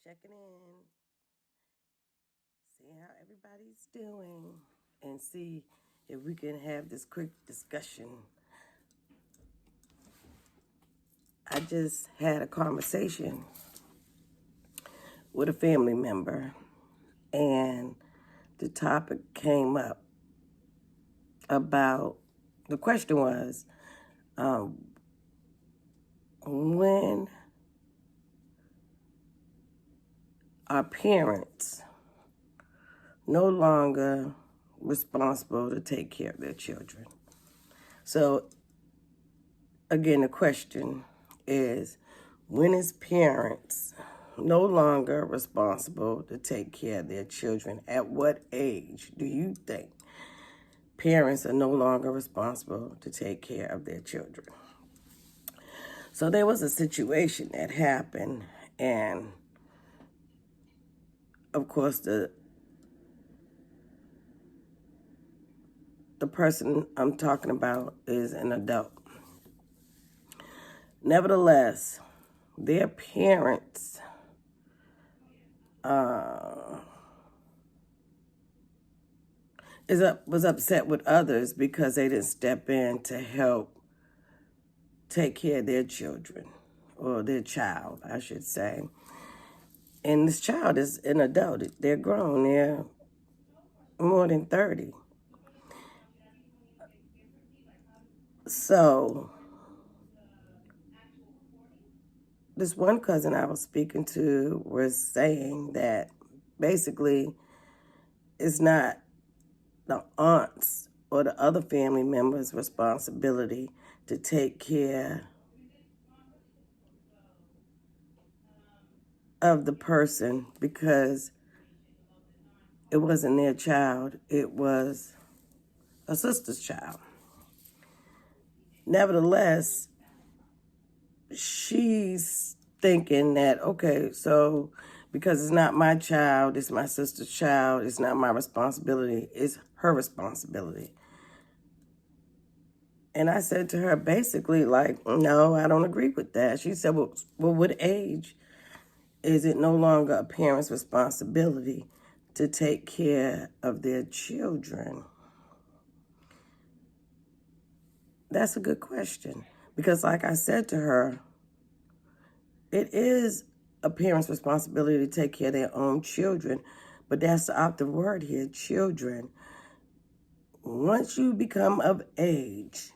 checking in, see how everybody's doing, and see if we can have this quick discussion. I just had a conversation with a family member, and the topic came up about the question was when are parents no longer responsible to take care of their children? So, again, the question is, when is parents no longer responsible to take care of their children? At what age do you think parents are no longer responsible to take care of their children? So there was a situation that happened, and of course the person I'm talking about is an adult. Nevertheless, their parents was upset with others because they didn't step in to help take care of their children, or their child, I should say. And this child is an adult. They're grown. They're more than 30. So this one cousin I was speaking to was saying that basically it's not the aunts or the other family members' responsibility to take care of the person, because it wasn't their child, it was a sister's child. Nevertheless, she's thinking that, okay, so because it's not my child, it's my sister's child, it's not my responsibility, it's her responsibility. And I said to her basically, like, no, I don't agree with that. She said, well, what age is it no longer a parent's responsibility to take care of their children? That's a good question. Because like I said to her, it is a parent's responsibility to take care of their own children, but that's the operative word here, children. Once you become of age,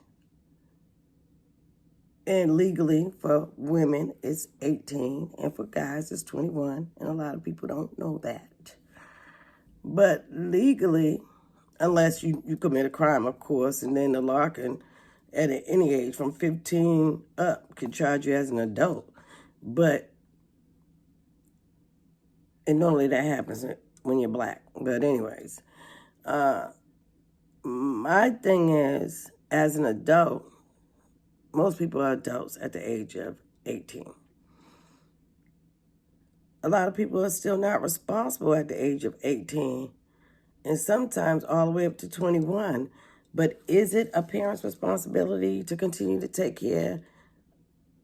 and legally for women it's 18, and for guys it's 21, and a lot of people don't know that. But legally, unless you commit a crime, of course, and then the law can, at any age from 15 up, can charge you as an adult. And normally that happens when you're black. But anyways, my thing is, as an adult, most people are adults at the age of 18. A lot of people are still not responsible at the age of 18, and sometimes all the way up to 21. But is it a parent's responsibility to continue to take care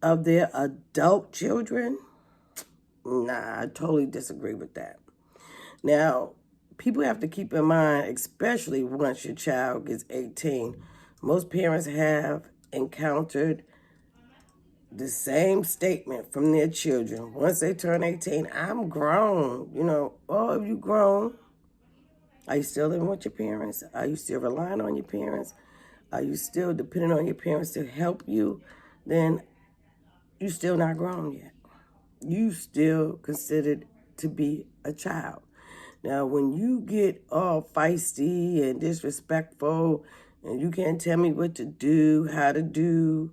of their adult children? Nah, I totally disagree with that. Now, people have to keep in mind, especially once your child gets 18, most parents have encountered the same statement from their children. Once they turn 18, I'm grown. Oh, have you grown? Are you still living with your parents? Are you still relying on your parents? Are you still depending on your parents to help you? Then you're still not grown yet. You still considered to be a child. Now, when you get all feisty and disrespectful, and you can't tell me what to do, how to do,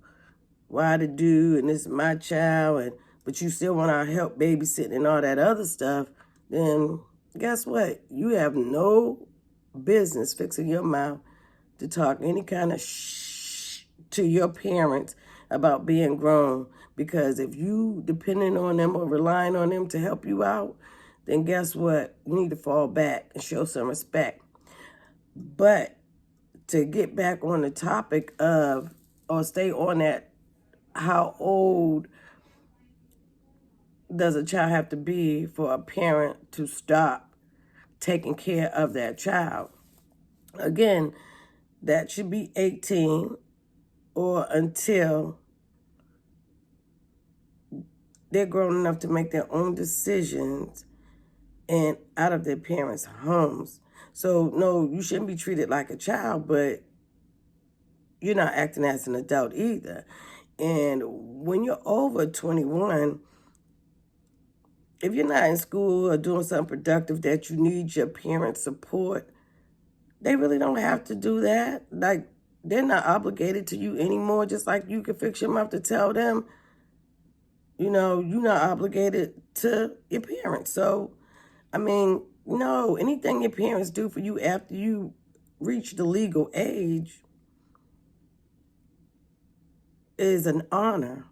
why to do, and this is my child, but you still want our help babysitting and all that other stuff, then guess what? You have no business fixing your mouth to talk any kind of to your parents about being grown. Because if you depending on them or relying on them to help you out, then guess what? You need to fall back and show some respect. But to get back on the topic of, or stay on that, how old does a child have to be for a parent to stop taking care of that child? Again, that should be 18 or until they're grown enough to make their own decisions and out of their parents' homes. So, no, you shouldn't be treated like a child, but you're not acting as an adult either. And when you're over 21, if you're not in school or doing something productive that you need your parents' support, they really don't have to do that. Like, they're not obligated to you anymore, just like you can fix your mouth to tell them, you're not obligated to your parents. So, I mean, no, anything your parents do for you after you reach the legal age is an honor.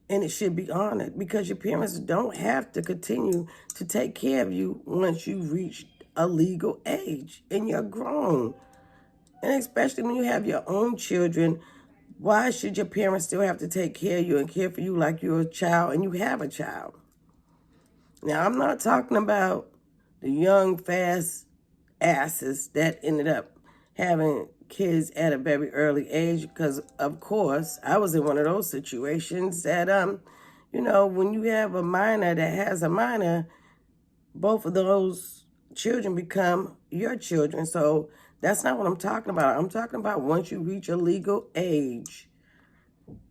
And it should be honored because your parents don't have to continue to take care of you once you reach a legal age and you're grown. And especially when you have your own children, why should your parents still have to take care of you and care for you like you're a child and you have a child? Now, I'm not talking about the young, fast asses that ended up having kids at a very early age, because of course I was in one of those situations that when you have a minor that has a minor, both of those children become your children. So that's not what I'm talking about. I'm talking about once you reach a legal age,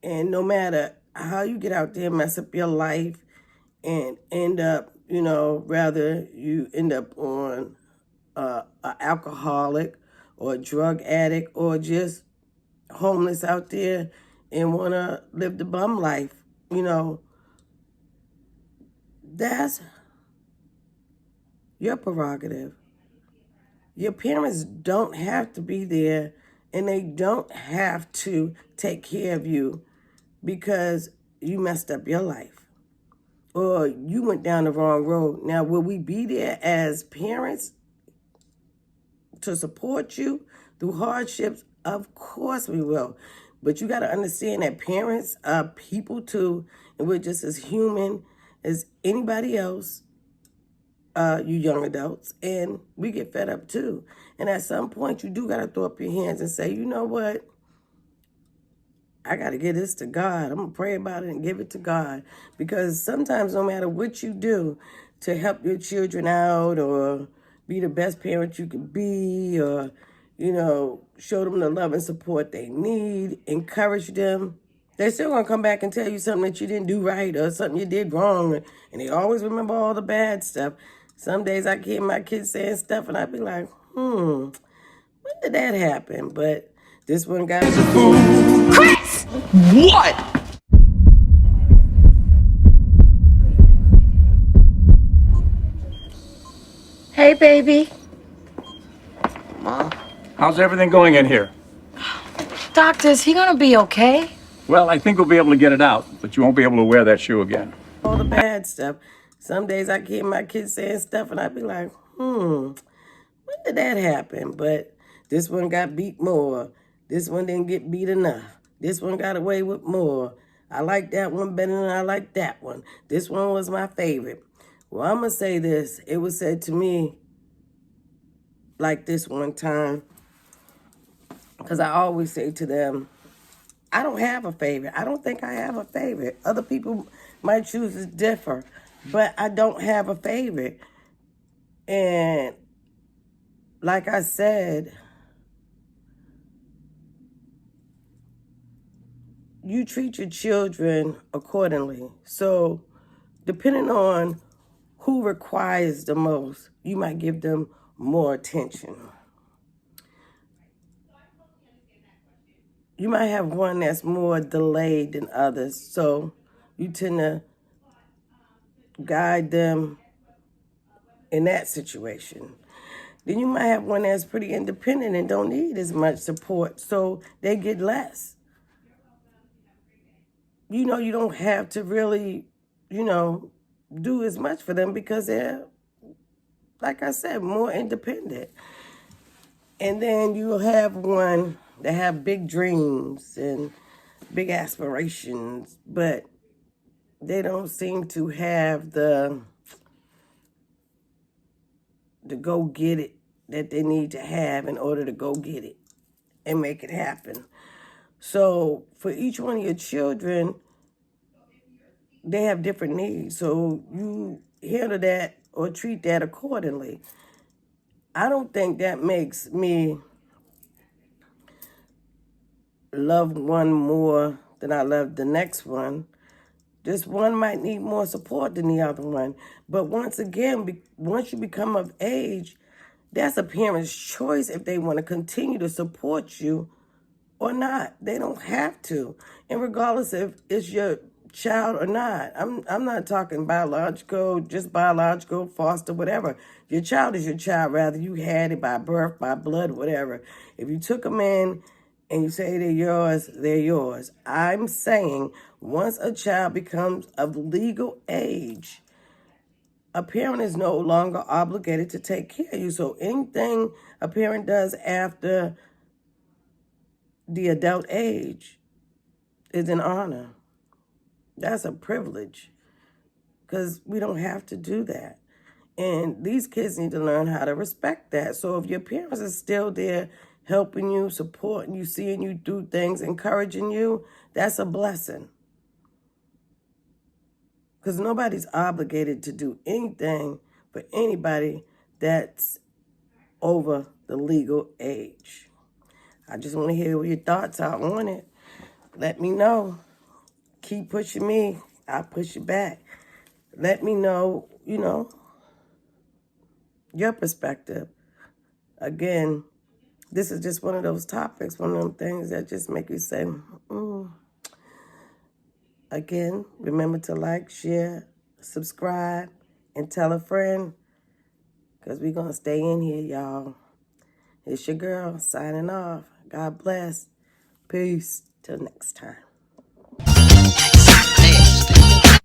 and no matter how you get out there, mess up your life and end up, rather you end up on an alcoholic or a drug addict or just homeless out there and want to live the bum life, that's your prerogative. Your parents don't have to be there and they don't have to take care of you because you messed up your life or you went down the wrong road. Now, will we be there as parents to support you through hardships? Of course we will. But you got to understand that parents are people too, and we're just as human as anybody else, you young adults, and we get fed up too. And at some point, you do got to throw up your hands and say, you know what? I got to give this to God. I'm going to pray about it and give it to God. Because sometimes no matter what you do to help your children out or be the best parent you can be or, show them the love and support they need, encourage them, they're still going to come back and tell you something that you didn't do right or something you did wrong. And they always remember all the bad stuff. Some days I hear my kids saying stuff and I be like, when did that happen? But this one got Chris! What? Hey, baby. Ma? How's everything going in here? Doctor, is he gonna be okay? Well, I think we'll be able to get it out, but you won't be able to wear that shoe again. all the bad stuff. Some days I hear my kids saying stuff and I be like, when did that happen? But this one got beat more. This one didn't get beat enough. This one got away with more. I like that one better than I like that one. This one was my favorite. Well, I'm going to say this. It was said to me like this one time, because I always say to them, I don't have a favorite. I don't think I have a favorite. Other people might choose to differ, but I don't have a favorite. And like I said, you treat your children accordingly. So depending on who requires the most, you might give them more attention. You might have one that's more delayed than others. So you tend to guide them in that situation. Then you might have one that's pretty independent and don't need as much support, so they get less. You don't have to really, do as much for them because they're, like I said, more independent. And then you'll have one that have big dreams and big aspirations, but they don't seem to have the go get it that they need to have in order to go get it and make it happen. So for each one of your children, they have different needs. So you handle that or treat that accordingly. I don't think that makes me love one more than I love the next one. This one might need more support than the other one. But once again, once you become of age, that's a parent's choice if they want to continue to support you or not. They don't have to. And regardless if it's your child or not. I'm not talking biological, just biological, foster, whatever. Your child is your child, rather you had it by birth, by blood, whatever. If you took them in and you say they're yours, they're yours. I'm saying once a child becomes of legal age, a parent is no longer obligated to take care of you. So anything a parent does after the adult age is an honor. That's a privilege because we don't have to do that. And these kids need to learn how to respect that. So if your parents are still there helping you, supporting you, seeing you do things, encouraging you, that's a blessing. Because nobody's obligated to do anything for anybody that's over the legal age. I just want to hear what your thoughts are on it. Let me know. Keep pushing me. I'll push you back. Let me know, your perspective. Again, this is just one of those topics, one of them things that just make you say, Again, remember to like, share, subscribe, and tell a friend, because we're going to stay in here, y'all. It's your girl signing off. God bless. Peace. Till next time.